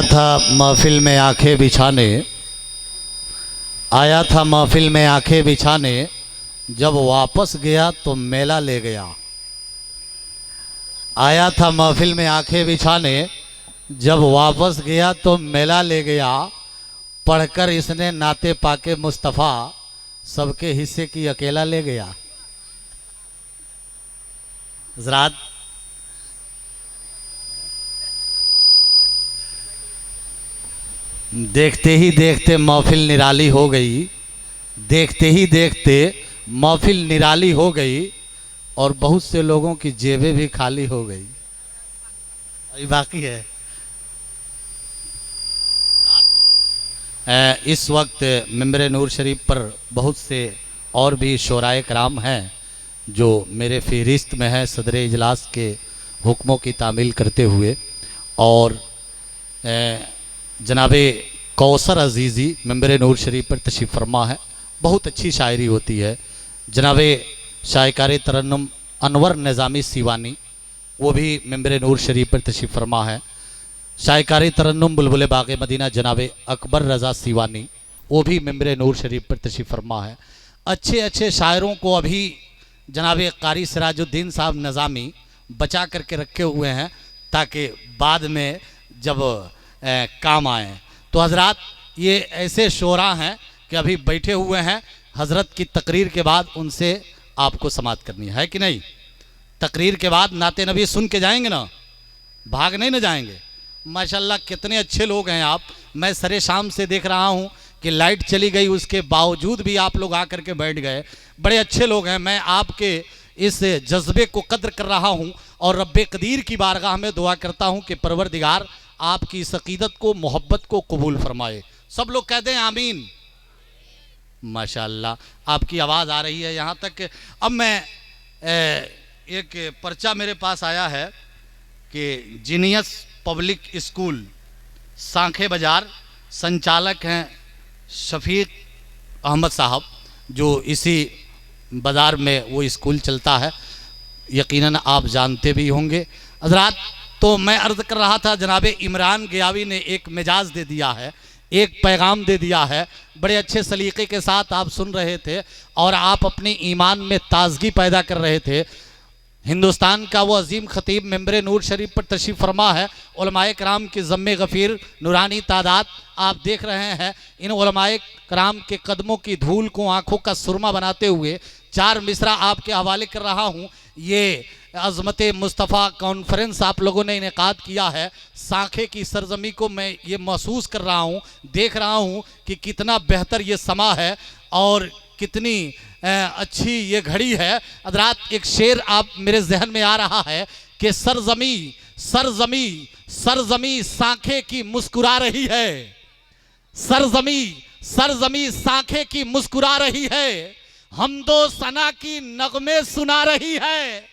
था महफिल में आंखें बिछाने, आया था महफिल में आंखें बिछाने, जब वापस गया तो मेला ले गया। आया था महफिल में आंखें बिछाने, जब वापस गया तो मेला ले गया। पढ़कर इसने नाते पाके मुस्तफ़ा, सबके हिस्से की अकेला ले गया। हज़रात, देखते ही देखते महफिल निराली हो गई, देखते ही देखते महफिल निराली हो गई और बहुत से लोगों की जेबें भी खाली हो गई। अभी बाकी है। इस वक्त मिंबर नूर शरीफ पर बहुत से और भी शोराए कराम हैं जो मेरे फहरिस्त में है सदर इजलास के हुक्मों की तामील करते हुए। और जनाबे कौसर अजीज़ी मिंबर नूर शरीफ पर तशरीफ़ फरमा है। बहुत अच्छी शायरी होती है। जनाबे शायकार तरन्नुम अनवर निज़ामी सीवानी, वो भी मिंबर नूर शरीफ पर तशरीफ़ फरमा है। शायकार तरन्नुम बुलबुल बाग़ मदीना जनाब अकबर रज़ा सीवानी, वो भी मिंबर नूर शरीफ पर तशरीफ़ फरमा है। अच्छे अच्छे शायरों को अभी जनाब कारी सिराजुद्दीन साहब निज़ामी बचा करके रखे हुए हैं ताकि बाद में जब काम आए। तो हज़रात, ये ऐसे शोरा हैं कि अभी बैठे हुए हैं। हज़रत की तकरीर के बाद उनसे आपको समाअत करनी है कि नहीं? तकरीर के बाद नाते नबी सुन के जाएंगे ना, भाग नहीं ना जाएंगे। माशाल्लाह कितने अच्छे लोग हैं आप। मैं सरे शाम से देख रहा हूँ कि लाइट चली गई, उसके बावजूद भी आप लोग आकर के बैठ गए। बड़े अच्छे लोग हैं। मैं आपके इस जज्बे को कद्र कर रहा हूँ और रब्बे कदीर की बारगाह में दुआ करता हूँ कि परवरदिगार आपकी इस अक़ीदत को, मोहब्बत को कबूल फरमाए। सब लोग कह दें आमीन। माशाल्लाह आपकी आवाज़ आ रही है यहाँ तक। अब मैं एक पर्चा मेरे पास आया है कि जीनियस पब्लिक स्कूल सांखे बाज़ार, संचालक हैं शफीक अहमद साहब, जो इसी बाज़ार में वो स्कूल चलता है। यकीनन आप जानते भी होंगे। हज़रात, तो मैं अर्ज़ कर रहा था, जनाब इमरान गियावी ने एक मिजाज दे दिया है, एक पैगाम दे दिया है। बड़े अच्छे सलीक़े के साथ आप सुन रहे थे और आप अपनी ईमान में ताज़गी पैदा कर रहे थे। हिंदुस्तान का वो अजीम ख़तीब मिंबर नूर शरीफ पर तशरीफ़ फरमा है। उलमाए कराम की ज़म्मे गफ़ीर नूरानी तादाद आप देख रहे हैं। इन उलमाए कराम के कदमों की धूल को आँखों का सुरमा बनाते हुए 4 मिसरा आपके हवाले कर रहा हूँ। ये अज़मत मुस्तफ़ा कॉन्फ्रेंस आप लोगों ने इनेकाद किया है। सांखे की सरजमी को मैं ये महसूस कर रहा हूँ, देख रहा हूँ कि कितना बेहतर ये समा है और कितनी अच्छी ये घड़ी है। हज़रात, एक शेर आप मेरे जहन में आ रहा है कि सरजमी सरजमी सरजमी सांखे की मुस्कुरा रही है, सरजमी सरजमी सांखे की मुस्कुरा रही है, हमदो सना की नगमे सुना रही है।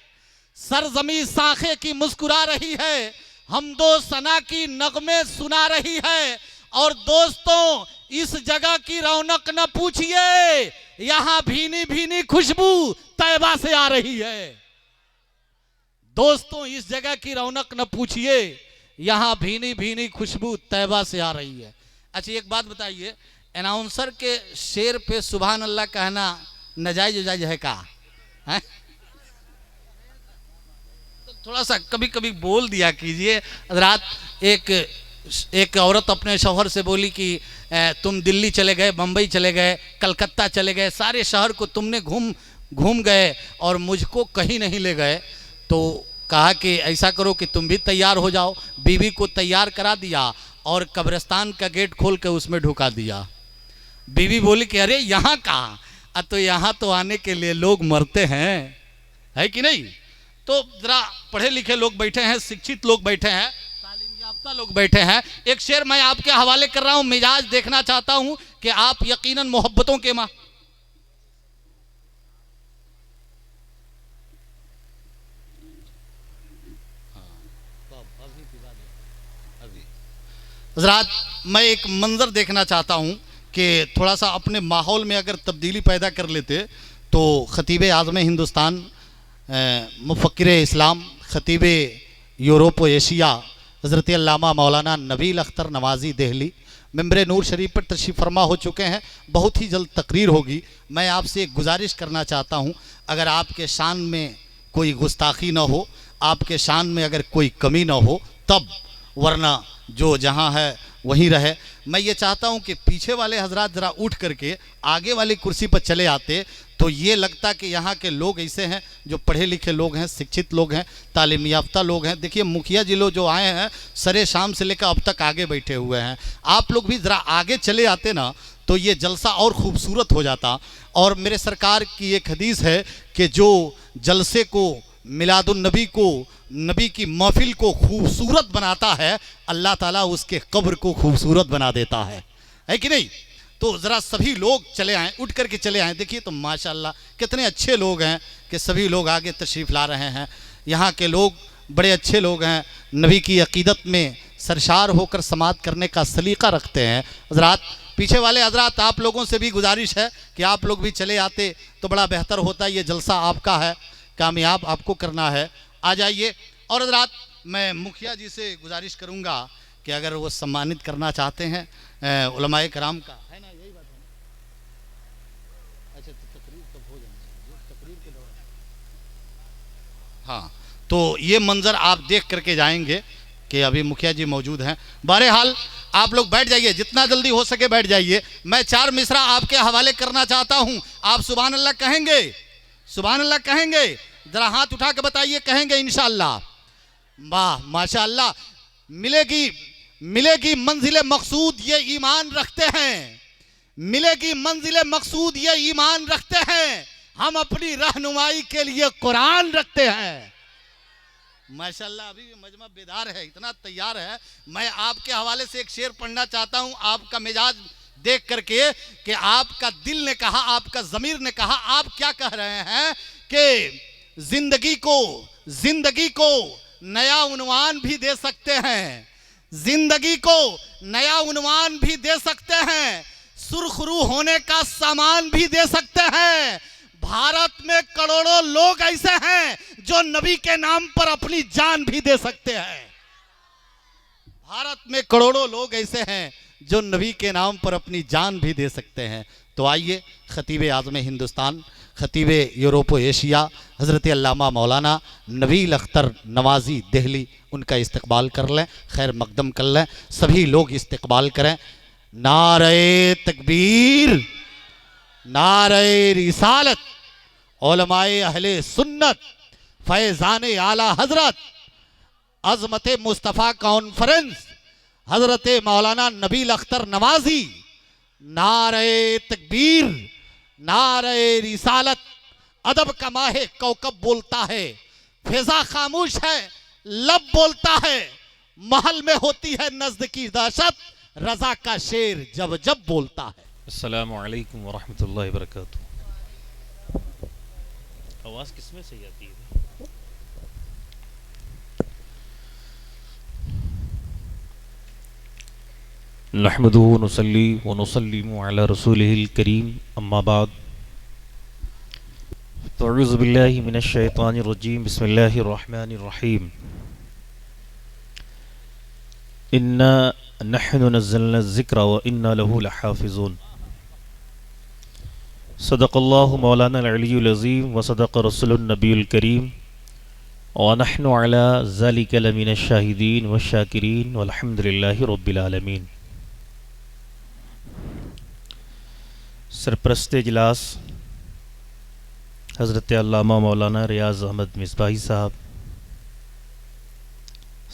सरजमी सांखे की मुस्कुरा रही है, हमदो सना की नगमे सुना रही है। और दोस्तों, इस जगह की रौनक न पूछिए, यहां भीनी भीनी खुशबू तैबा से आ रही है। दोस्तों, इस जगह की रौनक न पूछिए, यहां भीनी भीनी खुशबू तैबा से आ रही है। अच्छा, एक बात बताइए, अनाउंसर के शेर पे सुभान अल्लाह कहना नजायज जायज है का? है? तो थोड़ा सा कभी कभी बोल दिया कीजिए। रात एक औरत अपने शौहर से बोली कि तुम दिल्ली चले गए, बम्बई चले गए, कलकत्ता चले गए, सारे शहर को तुमने घूम गए और मुझको कहीं नहीं ले गए। तो कहा कि ऐसा करो कि तुम भी तैयार हो जाओ। बीवी को तैयार करा दिया और कब्रिस्तान का गेट खोल के उसमें ढुका दिया। बीवी बोली कि अरे यहाँ कहाँ? तो यहाँ तो आने के लिए लोग मरते हैं, है कि नहीं? तो जरा पढ़े लिखे लोग बैठे हैं, शिक्षित लोग बैठे हैं, लोग बैठे हैं। एक शेर मैं आपके हवाले कर रहा हूं, मिजाज देखना चाहता हूं कि आप यकीनन मोहब्बतों के मां। हज़रात, मैं एक मंजर देखना चाहता हूं कि थोड़ा सा अपने माहौल में अगर तब्दीली पैदा कर लेते तो खतीब आज़म हिंदुस्तान मुफ़क्किर इस्लाम ख़तीब यूरोप व एशिया हज़रत अल्लामा मौलाना नबील अख्तर नवाज़ी देहली मेंबर नूर शरीफ पर तशरीफ़ फरमा हो चुके हैं। बहुत ही जल्द तकरीर होगी। मैं आपसे एक गुजारिश करना चाहता हूं, अगर आपके शान में कोई गुस्ताखी न हो, आपके शान में अगर कोई कमी न हो तब, वरना जो जहां है वहीं रहे। मैं ये चाहता हूं कि पीछे वाले हजरात ज़रा उठ करके आगे वाली कुर्सी पर चले आते तो ये लगता कि यहाँ के लोग ऐसे हैं जो पढ़े लिखे लोग हैं, शिक्षित लोग हैं, तालीम याफ्ता लोग हैं। देखिए मुखिया जी लोग जो आए हैं सरे शाम से लेकर अब तक आगे बैठे हुए हैं। आप लोग भी ज़रा आगे चले आते ना तो ये जलसा और ख़ूबसूरत हो जाता। और मेरे सरकार की एक हदीस है कि जो जलसे को, मिलादुन्नबी को, नबी की महफिल को खूबसूरत बनाता है, अल्लाह ताला उसके कब्र को खूबसूरत बना देता है कि नहीं? तो ज़रा सभी लोग चले आएँ, उठ करके चले आएँ। देखिए तो माशाल्लाह कितने अच्छे लोग हैं कि सभी लोग आगे तशरीफ़ ला रहे हैं। यहाँ के लोग बड़े अच्छे लोग हैं, नबी की अक़ीदत में सरशार होकर समात करने का सलीक़ा रखते हैं। हज़रात पीछे वाले हज़रात, आप लोगों से भी गुजारिश है कि आप लोग भी चले आते तो बड़ा बेहतर होता। ये जलसा आपका है, कामयाब आपको करना है, आ जाइए। और हज़रात मैं मुखिया जी से गुजारिश करूँगा कि अगर वो सम्मानित करना चाहते हैं उलमाए कराम का, है ना, यही बात है ना? अच्छा तो तकरीर तो हो जानी चाहिए, तकरीर के दौरान। हाँ, तो ये मंज़र आप देख करके जाएंगे कि अभी मुखिया जी मौजूद हैं। बहरहाल आप लोग बैठ जाइए, जितना जल्दी हो सके बैठ जाइए। मैं 4 मिसरा आपके हवाले करना चाहता हूँ। आप सुभान अल्लाह कहेंगे? सुभान अल्लाह कहेंगे? ज़रा हाथ उठा के बताइए, कहेंगे इंशाअल्लाह? वाह माशाअल्लाह। मिलेगी मंजिल मकसूद ये ईमान रखते हैं, मिलेगी मंजिल मकसूद ये ईमान रखते हैं, हम अपनी रहनुमाई के लिए कुरान रखते हैं। माशाअल्लाह अभी भी मजमा बेदार है, इतना तैयार है। मैं आपके हवाले से एक शेर पढ़ना चाहता हूं, आपका मिजाज देख करके कि आपका दिल ने कहा, आपका ज़मीर ने कहा, आप क्या कह रहे हैं कि जिंदगी को नया उन्वान भी दे सकते हैं, जिंदगी को नया उन्वान भी दे सकते हैं, सुरखरू होने का सामान भी दे सकते हैं। भारत में करोड़ों लोग ऐसे हैं जो नबी के नाम पर अपनी जान भी दे सकते हैं। भारत में करोड़ों लोग ऐसे हैं जो नबी के नाम पर अपनी जान भी दे सकते हैं। तो आइए खतीब आज़म हिंदुस्तान, खतीब यूरोप एशिया हज़रत अल्लामा मौलाना नबील अख्तर नवाज़ी देहली, उनका इस्तकबाल कर लें, खैर मकदम कर लें। सभी लोग इस्तकबाल करें। नारे तकबीर, नारे रिसालत, उलमाए अहले सुन्नत, फैज़ान आला हज़रत, अज़मत मुस्तफ़ा कॉन्फ्रेंस हज़रत मौलाना नबील अख्तर नवाज़ी। नारे तकबीर, नारे रिसालत। अदब का माहे कौकब बोलता है, फिजा खामोश है लब बोलता है, महल में होती है नज़्द की दहशत, रज़ा का शेर जब जब बोलता है। अस्सलामु अलैकुम वरहमतुल्लाहि वबरकातुहू। आवाज़ किसमें सही आती है? नहमदुहु व नुसल्ली व नुसल्लिमु अला रसूलिहिल करीम, अम्मा बाद। अऊज़ु बिल्लाहि मिनश शैतानिर रजीम, बिस्मिल्लाहिर रहमानिर रहीम। इन्ना नहनु नज़्ज़लना ज़िक्रा व इन्ना लहु लहाफ़िज़ून। सदक़ल्लाहु मौलाना अल-अलियुल अज़ीम व सदक़ रसूलुन नबीयुल करीम व नहनु अला ज़ालिका लमिनश शाहिदीन व शाकिरीन वल्हम्दुलिल्लाहि रब्बिल आलमीन। सरप्रस्त इजलास हज़रत अल्लामा मौलाना रियाज़ अहमद मिसबाही साहब,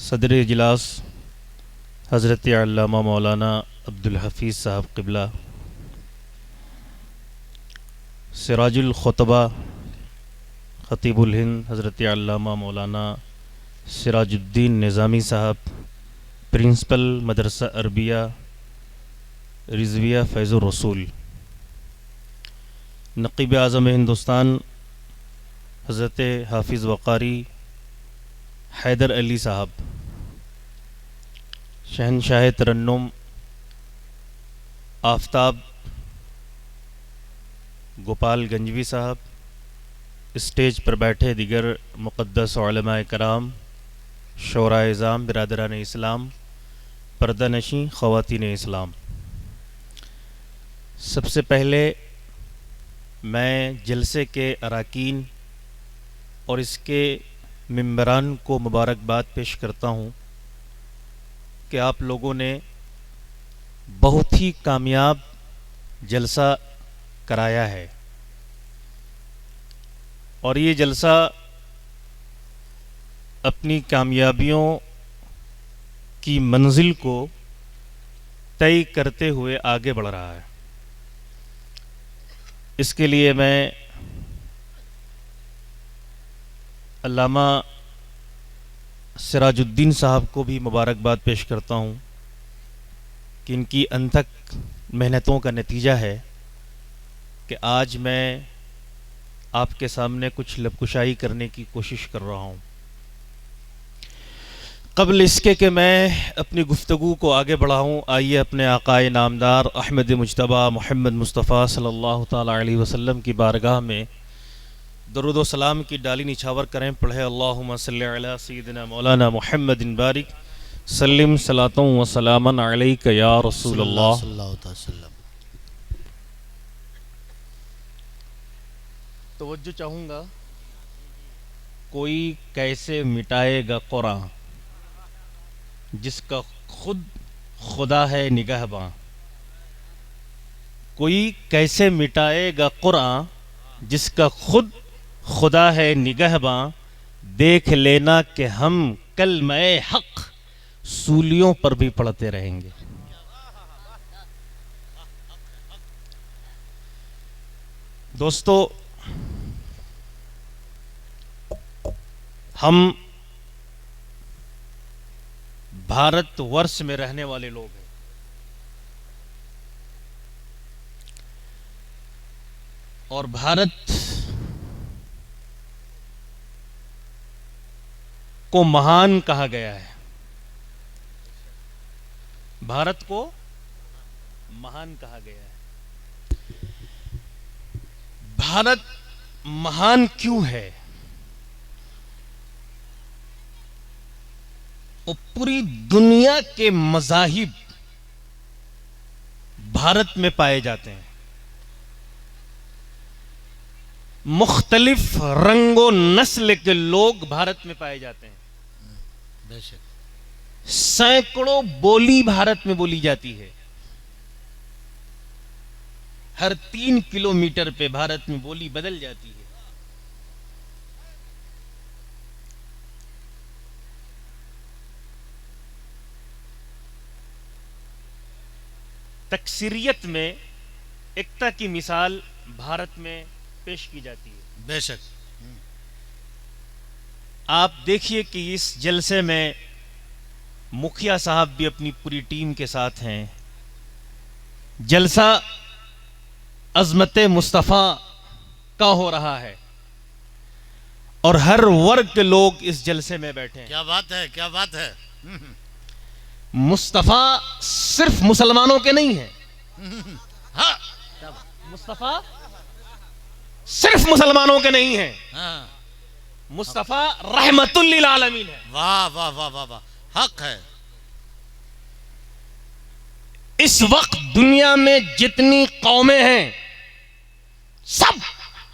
सदर इजलास हज़रत अल्लामा मौलाना अब्दुल हफ़ीज़ साहब क़िबला, सिराजुल ख़ुतबा ख़तीबुल हिंद हज़रत अल्लामा मौलाना सिराजुद्दीन निज़ामी साहब, प्रिंसिपल मदरसा अरबिया रिज़विया फ़ैज़ुर रसूल, नक़ीब आज़म हिंदुस्तान हज़रत हाफिज़ वक़ारी हैदर अली साहब, शहनशाह तरन्नुम आफ्ताब गोपाल गंजवी साहब, स्टेज पर बैठे दिगर मुक़द्दस उलमाए कराम, शोराए इज़ाम, बिरादरान इस्लाम, पर्दानशीं ख़वातीन इस्लाम, सबसे पहले मैं जलसे के अराकीन और इसके मेंबरान को मुबारकबाद पेश करता हूँ कि आप लोगों ने बहुत ही कामयाब जलसा कराया है और ये जलसा अपनी कामयाबियों की मंजिल को तय करते हुए आगे बढ़ रहा है। इसके लिए मैं अल्लामा सिराजुद्दीन साहब को भी मुबारकबाद पेश करता हूँ कि इनकी अनथक मेहनतों का नतीजा है कि आज मैं आपके सामने कुछ लबकुशाई करने की कोशिश कर रहा हूँ। क़ब्ल इसके कि मैं अपनी गुफ्तगू को आगे बढ़ाऊँ, आइए अपने आकाए नामदार अहमद मुज्तबा मोहम्मद मुस्तफ़ा सल्लल्लाहु ताला अलैहि वसल्लम की बारगाह में दरूद व सलाम की डाली निछावर करें। पढ़े अल्लाहुम्मा सल्लि अला सय्यिदिना मौलाना मुहम्मदिन बारिक सल्लिम सलातों व सलामन अलैका या रसूलल्लाह। तवज्जो चाहूँगा, कोई कैसे मिटाएगा कुरान जिसका खुद खुदा है निगहबां। कोई कैसे मिटाएगा कुरान जिसका खुद खुदा है निगहबां। देख लेना कि हम कलमे हक सूलियों पर भी पढ़ते रहेंगे। दोस्तों, हम भारतवर्ष में रहने वाले लोग हैं और भारत को महान कहा गया है। भारत को महान कहा गया है। भारत महान क्यों है? और पूरी दुनिया के मज़ाहिब भारत में पाए जाते हैं। मुख्तलिफ रंगो नस्ल के लोग भारत में पाए जाते हैं। बेशक सैकड़ों बोली भारत में बोली जाती है। हर 3 किलोमीटर पे भारत में बोली बदल जाती है। तकसीरियत में एकता की मिसाल भारत में पेश की जाती है। बेशक आप देखिए कि इस जलसे में मुखिया साहब भी अपनी पूरी टीम के साथ हैं। जलसा अज़मत मुस्तफ़ा का हो रहा है और हर वर्ग के लोग इस जलसे में बैठे हैं। क्या बात है, क्या बात है। मुस्तफ़ा सिर्फ मुसलमानों के नहीं है। हाँ, मुस्तफ़ा सिर्फ मुसलमानों के नहीं है। हाँ। मुस्तफ़ा रहमतुल लिल आलमीन है। वाह वाह वाह वाह वाह, हक है। इस वक्त दुनिया में जितनी कौमें हैं सब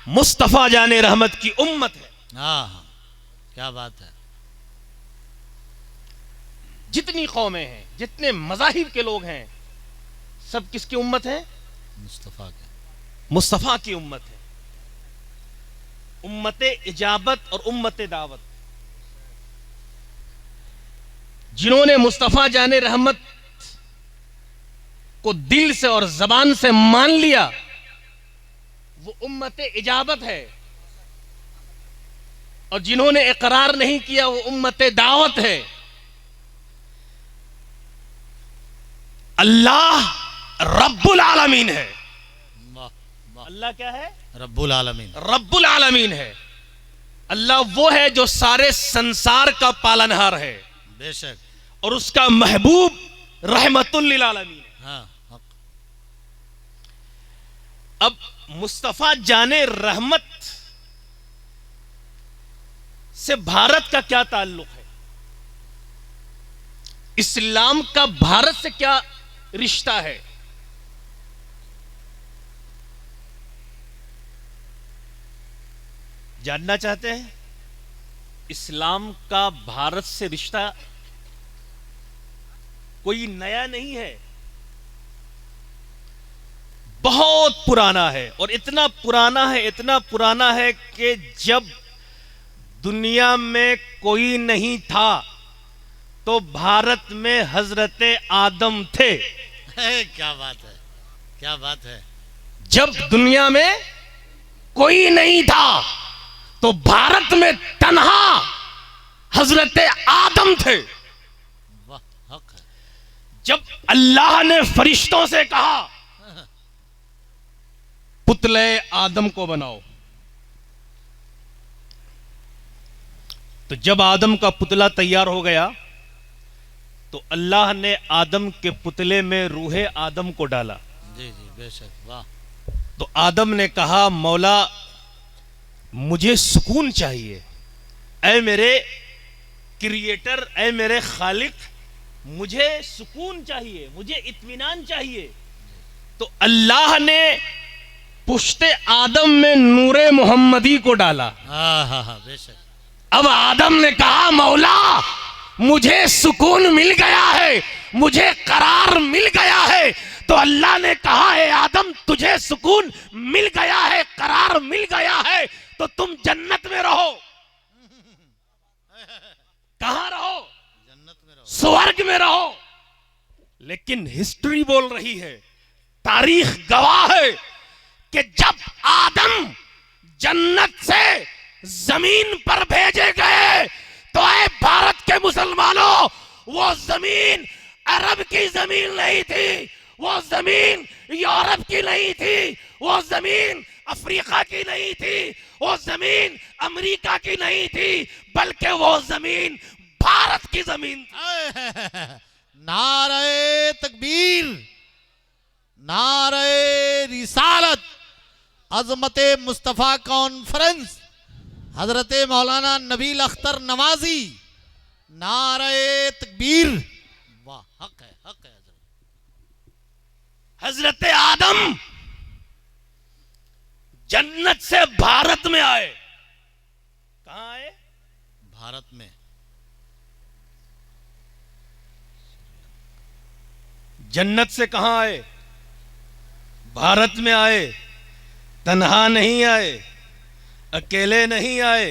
मुस्तफ़ा जाने रहमत की उम्मत है। हाँ, क्या बात है। जितनी कौमें हैं, जितने मज़ाहिब के लोग हैं, सब किसकी उम्मत है? मुस्तफ़ा के, मुस्तफ़ा की उम्मत है। उम्मते इजाबत और उम्मते दावत। जिन्होंने मुस्तफ़ा जाने रहमत को दिल से और जबान से मान लिया वो उम्मते इजाबत है और जिन्होंने इकरार नहीं किया वो उम्मते दावत है। अल्लाह रब्बुल आलमीन है। अल्लाह क्या है? रब्बुल आलमीन। रब्बुल आलमीन है। अल्लाह वो है जो सारे संसार का पालनहार है। बेशक। और उसका महबूब रहमतुल लिल आलमीन है। हाँ। अब मुस्तफ़ा जाने रहमत से भारत का क्या ताल्लुक है? इस्लाम का भारत से क्या रिश्ता है? जानना चाहते हैं? इस्लाम का भारत से रिश्ता कोई नया नहीं है, बहुत पुराना है। और इतना पुराना है कि जब दुनिया में कोई नहीं था तो भारत में हजरत आदम थे। क्या बात है, क्या बात है। जब दुनिया में कोई नहीं था तो भारत में तन्हा हजरत आदम थे। वाह, हक है। जब अल्लाह ने फरिश्तों से कहा पुतले आदम को बनाओ, तो जब आदम का पुतला तैयार हो गया तो अल्लाह ने आदम के पुतले में रूहे आदम को डाला। जी जी, बेशक, वाह। तो आदम ने कहा, मौला मुझे सुकून चाहिए, ऐ मेरे क्रिएटर, ऐ मेरे खालिक, मुझे सुकून चाहिए, मुझे इत्मीनान चाहिए। तो अल्लाह ने पुश्ते आदम में नूरे मोहम्मदी को डाला। हाँ, बेशक। अब आदम ने कहा, मौला मुझे सुकून मिल गया है, मुझे करार मिल गया है। तो अल्लाह ने कहा, है आदम तुझे सुकून मिल गया है, करार मिल गया है, तो तुम जन्नत में रहो। कहां रहो? जन्नत में रहो, स्वर्ग में रहो। लेकिन हिस्ट्री बोल रही है, तारीख गवाह है कि जब आदम जन्नत से जमीन पर भेजे गए तो ऐ भारत के मुसलमानों, वो जमीन अरब की जमीन नहीं थी, वो जमीन यूरोप की नहीं थी, वो जमीन अफ्रीका की नहीं थी, वो जमीन अमेरिका की नहीं थी, बल्कि वो जमीन भारत की जमीन थी। नारे तकबीर, नारे रिसालत, अजमते मुस्तफा कॉन्फ्रेंस, हजरत मौलाना नबील अख्तर नवाजी, नारे तकबीर। वाह, हक है, हक है। हजरत आदम जन्नत से भारत में आए। कहां आए? भारत में। जन्नत से कहां आए? भारत में आए। तन्हा नहीं आए, अकेले नहीं आए,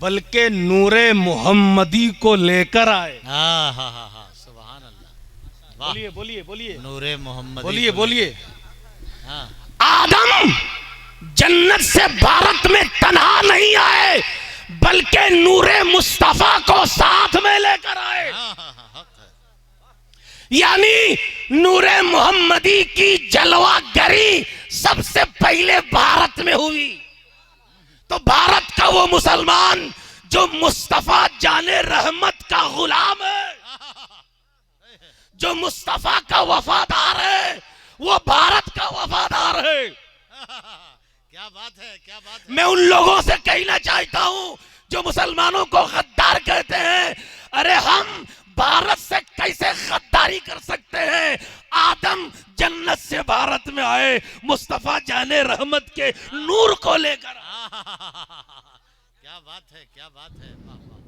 बल्कि नूरे मोहम्मदी को लेकर आए। हाँ, सुभान अल्लाह। वाह, बोलिए बोलिए बोलिए, नूरे मोहम्मद। बोलिए बोलिए। हाँ, आदम जन्नत से भारत में तन्हा नहीं आए, बल्कि नूरे मुस्तफा को साथ में लेकर आए। हक है। यानी नूरे मोहम्मदी की जलवागरी सबसे पहले भारत में हुई। तो भारत का वो मुसलमान जो मुस्तफा जाने रहमत का गुलाम है, जो मुस्तफा का वफादार है, वो भारत का वफादार है। क्या बात है, क्या बात है। मैं उन लोगों से कहना चाहता हूं जो मुसलमानों को गद्दार कहते हैं, अरे हम भारत से कैसे गद्दारी कर सकते हैं? आदम जन्नत से भारत में आए, मुस्तफा जाने रहमत के नूर को लेकर। क्या बात है, क्या बात है। वाह, वाह।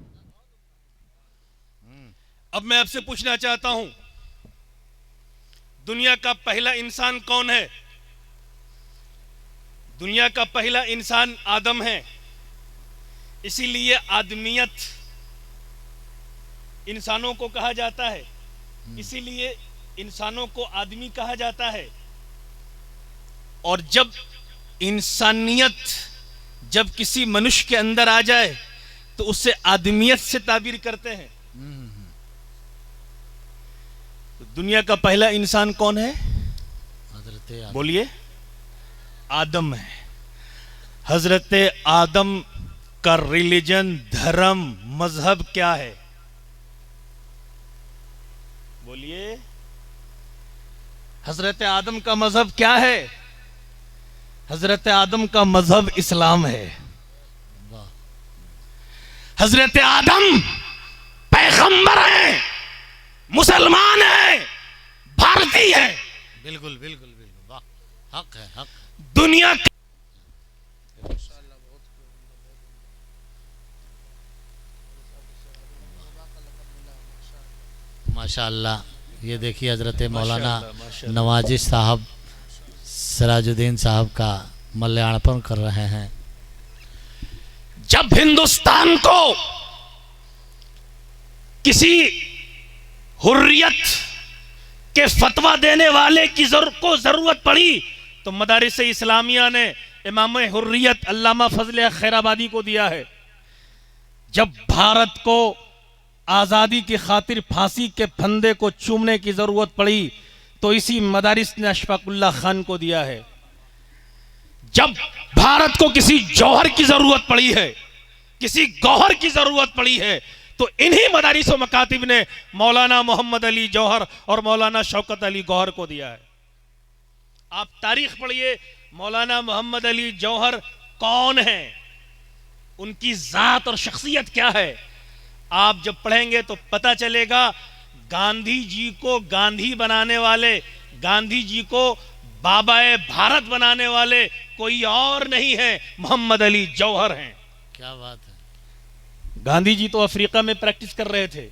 अब मैं आपसे पूछना चाहता हूं, दुनिया का पहला इंसान कौन है? दुनिया का पहला इंसान आदम है। इसीलिए आदमियत इंसानों को कहा जाता है, इसीलिए इंसानों को आदमी कहा जाता है। और जब इंसानियत जब किसी मनुष्य के अंदर आ जाए तो उससे आदमियत से ताबीर करते हैं। तो दुनिया का पहला इंसान कौन है? हजरत बोलिए। आदम है। हजरत आदम का रिलीजन, धर्म, मजहब क्या है? बोलिए। हजरत आदम का मजहब क्या है? हजरत आदम का मजहब इस्लाम है। वाह। हजरत आदम पैगंबर हैं, मुसलमान हैं, भारतीय हैं। बिल्कुल बिल्कुल बिल्कुल, वाह, हक है, हक। दुनिया के माशाअल्लाह, ये देखिए हजरत मौलाना माशाअल्लाह। नवाजी साहब सिराजुद्दीन साहब का मल्यार्पण कर रहे हैं। जब हिंदुस्तान को किसी हुर्रियत के फतवा देने वाले की को जरूरत पड़ी तो मदारिस इस्लामिया ने इमाम हुर्रियत अल्लामा फजल खैराबादी को दिया है। जब भारत को आज़ादी की खातिर फांसी के फंदे को चूमने की जरूरत पड़ी तो इसी मदारिस ने अशफाकुल्ला खान को दिया है। जब भारत को किसी जौहर की जरूरत पड़ी है, किसी गौहर की जरूरत पड़ी है, तो इन्हीं मदारिस व मकातिब ने मौलाना मोहम्मद अली जौहर और मौलाना शौकत अली गौहर को दिया है। आप तारीख पढ़िए, मौलाना मोहम्मद अली जौहर कौन है, उनकी जात और शख्सियत क्या है, आप जब पढ़ेंगे तो पता चलेगा। गांधी जी को गांधी बनाने वाले, गांधी जी को बाबाए भारत बनाने वाले कोई और नहीं है, मोहम्मद अली जौहर हैं। क्या बात है। गांधी जी तो अफ्रीका में प्रैक्टिस कर रहे थे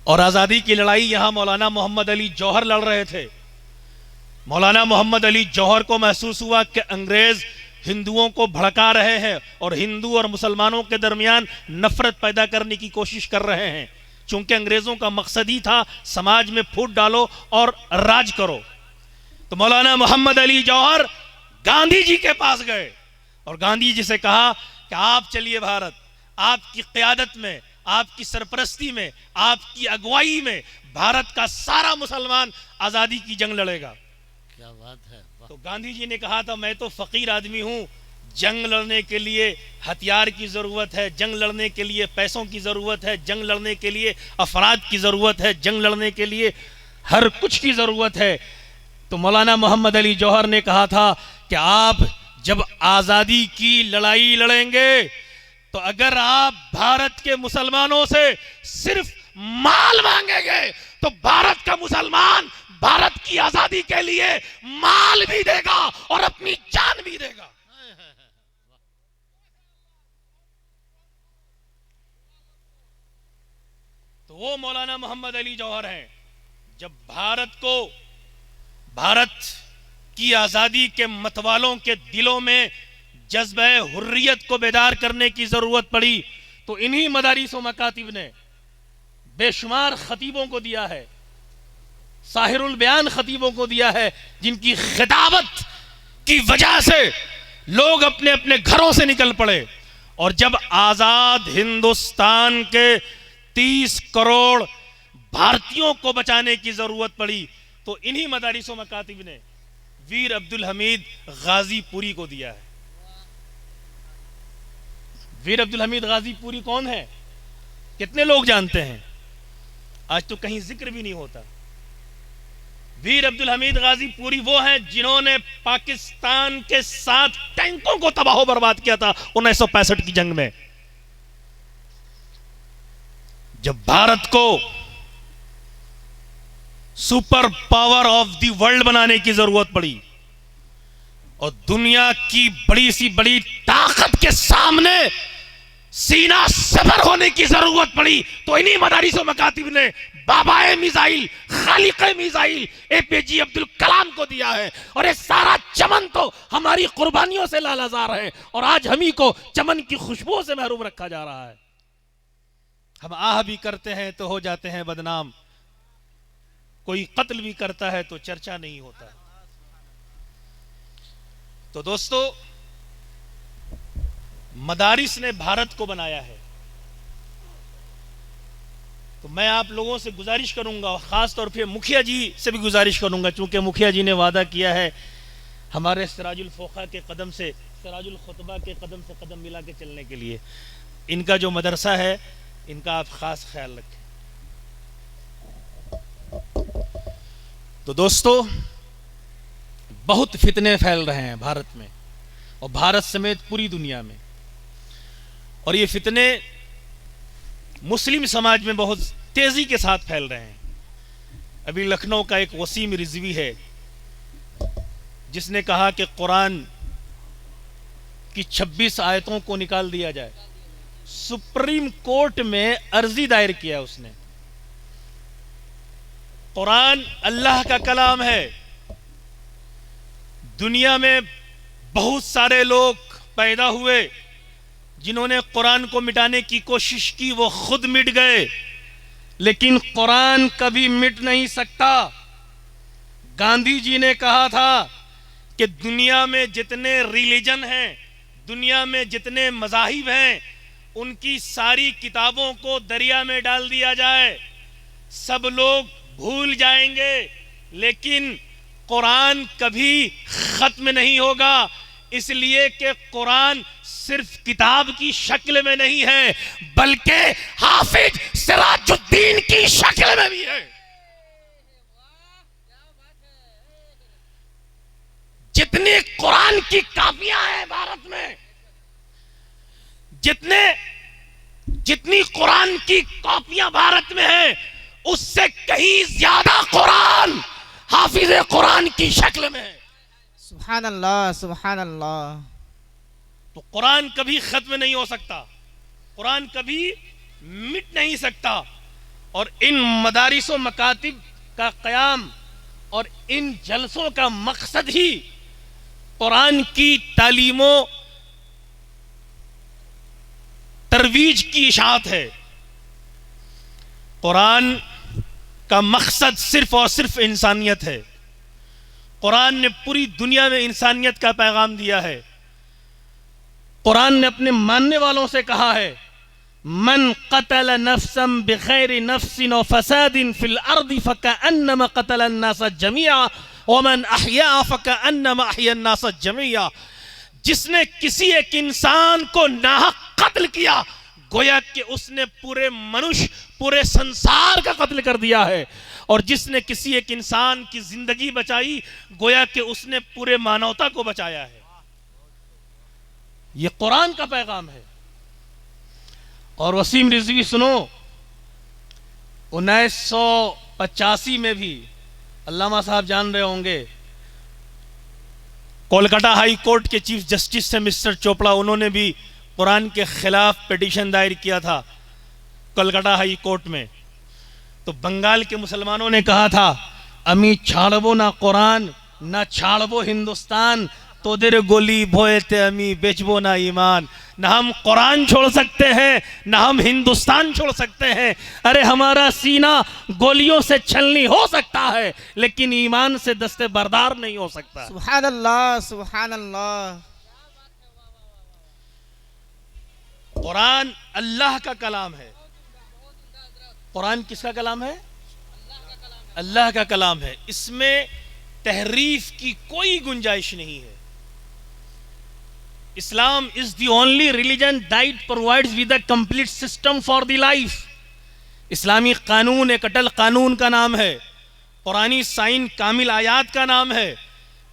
और आजादी की लड़ाई यहां मौलाना मोहम्मद अली जौहर लड़ रहे थे। मौलाना मोहम्मद अली जौहर को महसूस हुआ कि अंग्रेज हिंदुओं को भड़का रहे हैं और हिंदू और मुसलमानों के दरमियान नफरत पैदा करने की कोशिश कर रहे हैं। चूंकि अंग्रेजों का मकसद ही था समाज में फूट डालो और राज करो, तो मौलाना मोहम्मद अली जौहर गांधी जी के पास गए और गांधी जी से कहा कि आप चलिए भारत, आपकी क़यादत में, आपकी सरपरस्ती में, आपकी अगुवाई में भारत का सारा मुसलमान आज़ादी की जंग लड़ेगा। क्या बात है। तो गांधी जी ने कहा था, मैं तो फकीर आदमी हूं, जंग लड़ने के लिए हथियार की जरूरत है, जंग लड़ने के लिए पैसों की जरूरत है, जंग लड़ने के लिए अफराद की जरूरत है, जंग लड़ने के लिए हर कुछ की जरूरत है। तो मौलाना मोहम्मद अली जौहर ने कहा था कि आप जब आजादी की लड़ाई लड़ेंगे तो अगर आप भारत के मुसलमानों से सिर्फ माल मांगेंगे तो भारत का मुसलमान भारत की आजादी के लिए माल भी देगा और अपनी जान भी देगा। तो वो मौलाना मोहम्मद अली जौहर हैं। जब भारत की आजादी के मतवालों के दिलों में जज्बे हुर्रियत को बेदार करने की जरूरत पड़ी तो इन्हीं मदारिस व मकातिब ने बेशुमार खतीबों को दिया है, साहिरुल बयान खतीबों को दिया है, जिनकी खिताबत की वजह से लोग अपने अपने घरों से निकल पड़े। और जब आजाद हिंदुस्तान के 30 करोड़ भारतीयों को बचाने की जरूरत पड़ी तो इन्हीं मदारिस व मकातिब ने वीर अब्दुल हमीद गाजीपुरी को दिया है। वीर अब्दुल हमीद गाजीपुरी कौन है, कितने लोग जानते हैं? आज तो कहीं जिक्र भी नहीं होता। वीर अब्दुल हमीद गाजीपुरी वो हैं जिन्होंने पाकिस्तान के 7 टैंकों को तबाह बर्बाद किया था 1965 की जंग में। जब भारत को super power of the world बनाने की जरूरत पड़ी और दुनिया की बड़ी सी बड़ी ताकत के सामने सीना सबर होने की जरूरत पड़ी तो इन्हीं मदारिस व मकातिब ने बाबाए missile, खालिक़े missile APJ Abdul Kalam को दिया है। और ये सारा चमन तो हमारी कुर्बानियों से लालाजार है और आज हम ही को चमन की खुशबू से महरूम रखा जा रहा है। हम आह भी करते हैं तो हो जाते हैं बदनाम, कोई कत्ल भी करता है तो चर्चा नहीं होता। तो दोस्तों, मदारिस ने भारत को बनाया है। तो मैं आप लोगों से गुजारिश करूंगा, खास तौर पे मुखिया जी से भी गुजारिश करूंगा, चूंकि मुखिया जी ने वादा किया है हमारे सिराजुल फोखा के कदम से, सिराजुल खुतबा के कदम से कदम मिला के चलने के लिए। इनका जो मदरसा है इनका आप खास ख्याल रखें। तो दोस्तों, बहुत फितने फैल रहे हैं भारत में और भारत समेत पूरी दुनिया में। और ये फितने मुस्लिम समाज में बहुत तेजी के साथ फैल रहे हैं। अभी लखनऊ का एक वसीम रिजवी है जिसने कहा कि कुरान की 26 आयतों को निकाल दिया जाए। सुप्रीम कोर्ट में अर्जी दायर किया उसने। कुरान अल्लाह का कलाम है। दुनिया में बहुत सारे लोग पैदा हुए जिन्होंने कुरान को मिटाने की कोशिश की, वो खुद मिट गए, लेकिन कुरान कभी मिट नहीं सकता। गांधी जी ने कहा था कि दुनिया में जितने रिलीजन हैं, दुनिया में जितने मज़ाहिब हैं, उनकी सारी किताबों को दरिया में डाल दिया जाए, सब लोग भूल जाएंगे, लेकिन कुरान कभी खत्म नहीं होगा। इसलिए कि कुरान सिर्फ किताब की शक्ल में नहीं है, बल्कि हाफिज सिराजुद्दीन की शक्ल में भी है। जितनी कुरान की कापियां हैं भारत में, जितनी कुरान की कॉपियां भारत में है, उससे कहीं ज्यादा कुरान हाफिज कुरान की शक्ल में है। सुभान अल्लाह, सुभान अल्लाह। तो कुरान कभी खत्म नहीं हो सकता, कुरान कभी मिट नहीं सकता। और इन मदारिस व मकातिब का क़याम और इन जलसों का मकसद ही कुरान की तालीमों तरवीज की इशाअत है। कुरान का मकसद सिर्फ और सिर्फ इंसानियत है। कुरान ने पूरी दुनिया में इंसानियत का पैगाम दिया है। कुरान ने अपने मानने वालों से कहा है, मन क़तल नफ्सन बिग़ैरि नफ्सिन व फ़सादिन फ़िल अर्दि फ़कअन्नमा क़तल अन्नास जमीआ व मन अहया फ़कअन्नमा अहया अन्नास जमीआ। जिसने किसी एक इंसान को नाहक कत्ल किया, गोया कि उसने पूरे मनुष्य, पूरे संसार का कत्ल कर दिया है। और जिसने किसी एक इंसान की जिंदगी बचाई, गोया कि उसने पूरे मानवता को बचाया है। यह कुरान का पैगाम है। और वसीम रिजवी सुनो, 1985 में भी, अल्लामा साहब जान रहे होंगे, कोलकाता हाई कोर्ट के चीफ जस्टिस थे मिस्टर चोपड़ा, उन्होंने भी कुरान के खिलाफ पिटीशन दायर किया था कोलकाता हाई कोर्ट में। तो बंगाल के मुसलमानों ने कहा था, अमी छाड़बो ना कुरान ना छाड़बो हिंदुस्तान, तोदेर गोली भोएते अमी बेचबो ना ईमान। ना हम कुरान छोड़ सकते हैं, ना हम हिंदुस्तान छोड़ सकते हैं। अरे हमारा सीना गोलियों से छलनी हो सकता है, लेकिन ईमान से दस्ते बरदार नहीं हो सकता। सुभान अल्लाह, सुभान अल्लाह। कुरान अल्लाह का कलाम है। कुरान किसका कलाम है? अल्लाह का कलाम है। इसमें तहरीफ की कोई गुंजाइश नहीं है। Islam is the only religion that provides with a complete system for the life. इस्लामी कानून एक अटल कानून का नाम है। कुरानी साइन कामिल आयात का नाम है।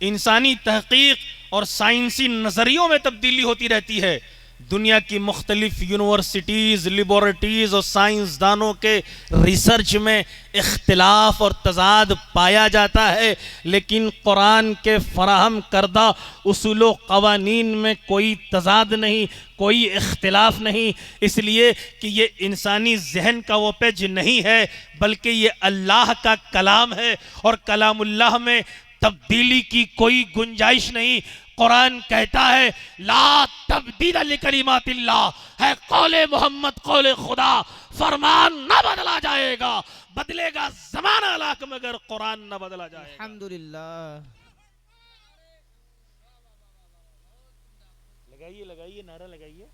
इंसानी तहकीक और साइंसी नजरियों में तब्दीली होती रहती है। दुनिया की मुख्तलिफ यूनिवर्सिटीज़, लिबॉर्टरीज़ और साइंसदानों के रिसर्च में इख्तिलाफ और तजाद पाया जाता है, लेकिन कुरान के फराहम करदा उसूल क़वानीन में कोई तजाद नहीं, कोई इख्तिलाफ नहीं। इसलिए कि ये इंसानी जहन का वो पेज नहीं है, बल्कि ये अल्लाह का कलाम है और कलामुल्लाह में तब्दीली की कोई गुंजाइश नहीं। कुरान कहता है, ला तब्दील लिकलिमातिल्लाह, है कौले मोहम्मद कौले खुदा, फरमान न बदला जाएगा, बदलेगा जमाना लाख मगर कुरान न बदला जाएगा। अल्हम्दुलिल्लाह। लगाइए लगाइए, नारा लगाइए।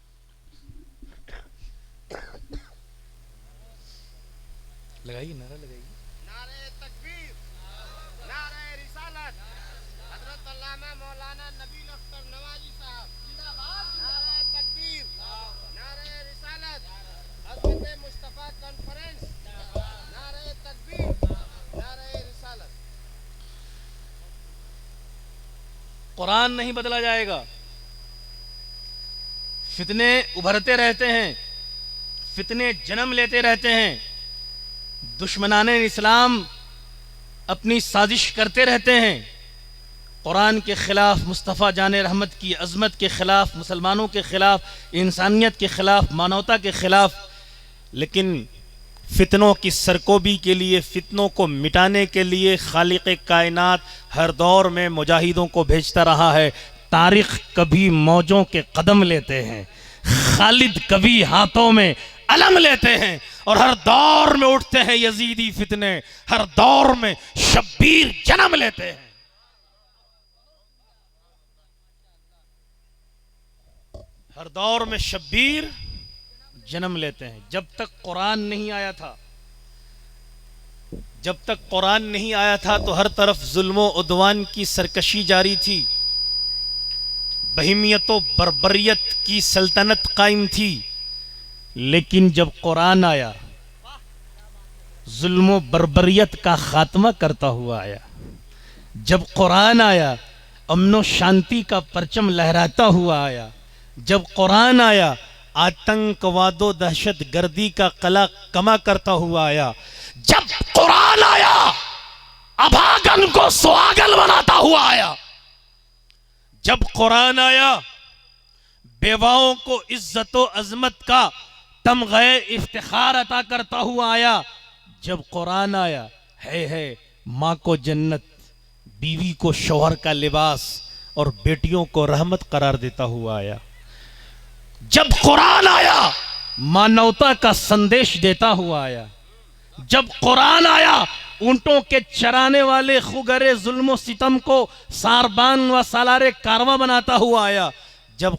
लगाइए, नारा लगाइए। नारे तकबीर, नारे रिसालत, हजरत अल्लामा मौलाना नबील अख्तर नवाजी साहब जिंदाबाद। नारे तकबीर, नारे रिसालत, हजरत मुस्तफा कॉन्फ्रेंस, नारे तकबीर, नारे रिसालत। कुरान नहीं बदला जाएगा। फितने उभरते रहते हैं, फितने जन्म लेते रहते हैं, दुश्मनाने इस्लाम अपनी साजिश करते रहते हैं, कुरान के ख़िलाफ़, मुस्तफ़ा जाने रहमत की अज़मत के ख़िलाफ़, मुसलमानों के ख़िलाफ़, इंसानियत के ख़िलाफ़, मानवता के ख़िलाफ़। लेकिन फितनों की सरकोबी के लिए, फितनों को मिटाने के लिए खालिक़ कायनात हर दौर में मुजाहिदों को भेजता रहा है। तारीख़ कभी मौजों के कदम लेते हैं, खालिद कभी हाथों में अलम लेते हैं, और हर दौर में उठते हैं यजीदी फितने, हर दौर में शब्बीर जन्म लेते हैं। हर दौर में शब्बीर जन्म लेते हैं। जब तक कुरान नहीं आया था, जब तक कुरान नहीं आया था तो हर तरफ जुल्म उद्वान की सरकशी जारी थी, बहिमियत व बर्बरियत की सल्तनत कायम थी। लेकिन जब कुरान आया, जुल्म बर्बरियत का खात्मा करता हुआ आया। जब कुरान आया, अमनो शांति का परचम लहराता हुआ आया। जब कुरान आया, आतंकवादो दहशत गर्दी का कला कमा करता हुआ आया। जब कुरान आया, अभागन को सुहागन बनाता हुआ आया। जब कुरान आया, बेवाओं को इज्जत व अजमत का तमग़े इफ्तिखार अता करता हुआ आया। जब कुरान आया, है माँ को जन्नत, बीवी को शौहर का लिबास और बेटियों को रहमत करार देता हुआ आया। जब कुरान आया, मानवता का संदेश देता हुआ आया। जब कुरान आया, ऊंटों के चराने वाले खुगरे जुल्म सितम को सारबान व सालारे कारवा बनाता हुआ आया। जब